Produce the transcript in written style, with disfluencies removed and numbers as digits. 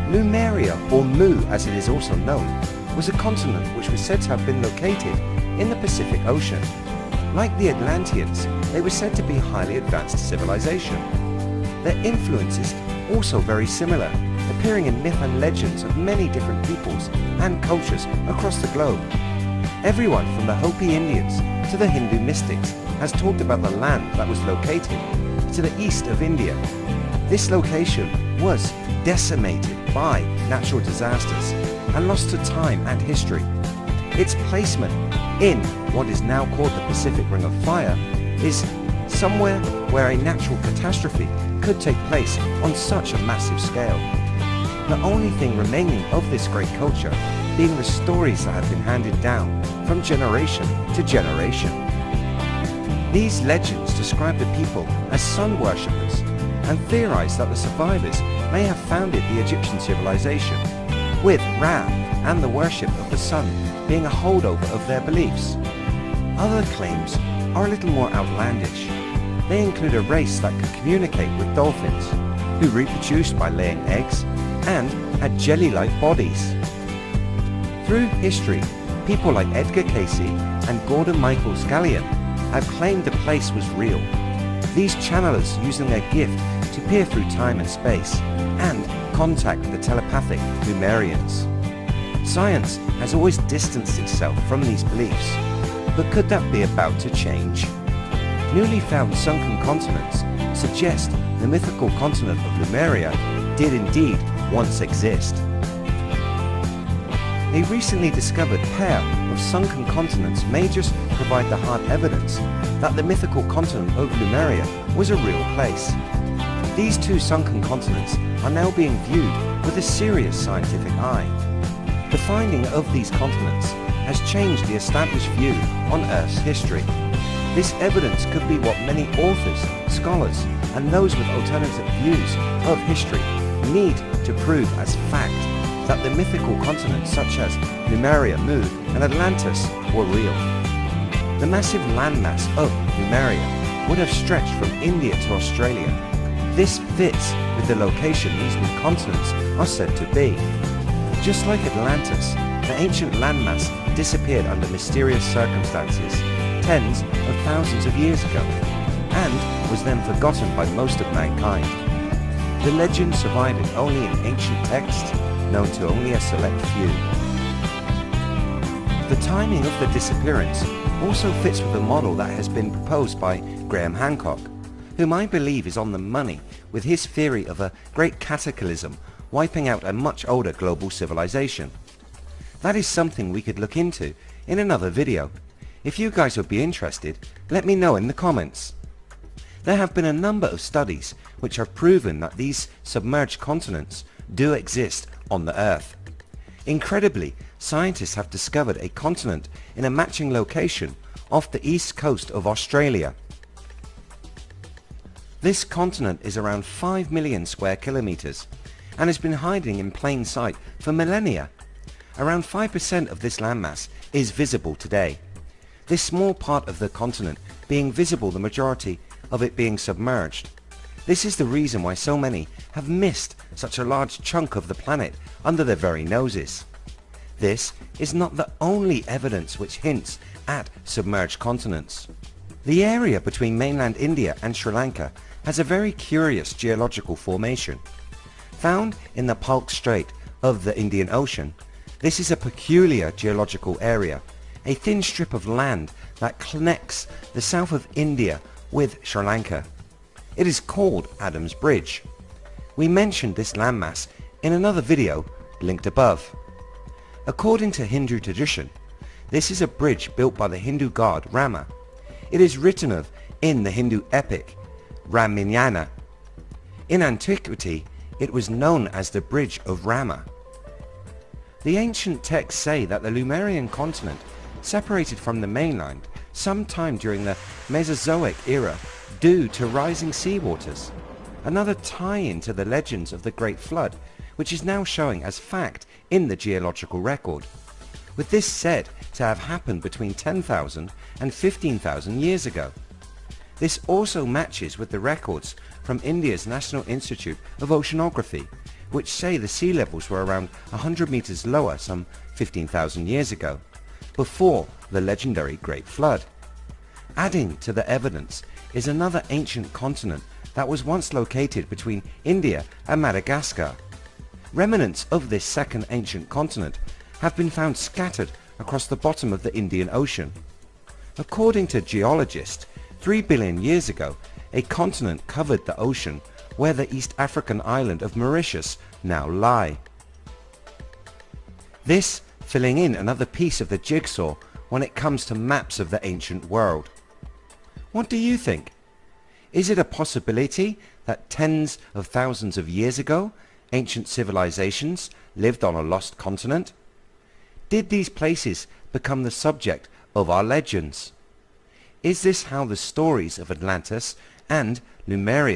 Lemuria, or Mu as it is also known, was a continent which was said to have been located in the Pacific Ocean. Like the Atlanteans, they were said to be highly advanced civilization. Their influence is also very similar, appearing in myth and legends of many different peoples and cultures across the globe. Everyone from the Hopi Indians to the Hindu mystics has talked about the land that was located to the east of India. This location was decimated by natural disasters and lost to time and history. Its placement in what is now called the Pacific Ring of Fire is somewhere where a natural catastrophe could take place on such a massive scale. The only thing remaining of this great culture being the stories that have been handed down from generation to generation. These legends describe the people as sun worshippers and theorize that the survivors may have founded the Egyptian civilization, with Ra and the worship of the sun being a holdover of their beliefs. Other claims are a little more outlandish. They include a race that could communicate with dolphins, who reproduced by laying eggs and had jelly-like bodies. Through history, people like Edgar Cayce and Gordon Michael Scallion have claimed the place was real. These channelers using their gift to peer through time and space and contact the telepathic Lemurians. Science has always distanced itself from these beliefs, but could that be about to change? Newly found sunken continents suggest the mythical continent of Lemuria did indeed once exist. A recently discovered pair of sunken continents may just provide the hard evidence that the mythical continent of Lemuria was a real place. These two sunken continents are now being viewed with a serious scientific eye. The finding of these continents has changed the established view on Earth's history. This evidence could be what many authors, scholars, and those with alternative views of history need to prove as fact that the mythical continents such as Lemuria, Mu, and Atlantis were real. The massive landmass of Lemuria would have stretched from India to Australia. This fits with the location these new continents are said to be. Just like Atlantis, the ancient landmass disappeared under mysterious circumstances tens of thousands of years ago, and was then forgotten by most of mankind. The legend surviving only in ancient texts, known to only a select few. The timing of the disappearance also fits with the model that has been proposed by Graham Hancock, whom I believe is on the money with his theory of a great cataclysm wiping out a much older global civilization. That is something we could look into in another video. If you guys would be interested, let me know in the comments. There have been a number of studies which have proven that these submerged continents do exist on the Earth. Incredibly, scientists have discovered a continent in a matching location off the east coast of Australia. This continent is around 5 million square kilometers and has been hiding in plain sight for millennia. Around 5% of this landmass is visible today. This small part of the continent being visible, the majority of it being submerged. This is the reason why so many have missed such a large chunk of the planet under their very noses. This is not the only evidence which hints at submerged continents. The area between mainland India and Sri Lanka has a very curious geological formation. Found in the Palk Strait of the Indian Ocean, this is a peculiar geological area, a thin strip of land that connects the south of India with Sri Lanka. It is called Adam's Bridge. We mentioned this landmass in another video linked above. According to Hindu tradition, this is a bridge built by the Hindu god Rama. It is written of in the Hindu epic Ramayana. In antiquity, it was known as the Bridge of Rama. The ancient texts say that the Lemurian continent separated from the mainland sometime during the Mesozoic era due to rising seawaters. Another tie-in to the legends of the Great Flood, which is now showing as fact in the geological record, with this said to have happened between 10,000 and 15,000 years ago. This also matches with the records from India's National Institute of Oceanography, which say the sea levels were around 100 meters lower some 15,000 years ago, before the legendary Great Flood. Adding to the evidence is another ancient continent that was once located between India and Madagascar. Remnants of this second ancient continent have been found scattered across the bottom of the Indian Ocean. According to geologists, 3 billion years ago, a continent covered the ocean where the East African island of Mauritius now lie. This filling in another piece of the jigsaw when it comes to maps of the ancient world. What do you think? Is it a possibility that tens of thousands of years ago, ancient civilizations lived on a lost continent? Did these places become the subject of our legends? Is this how the stories of Atlantis and Lemuria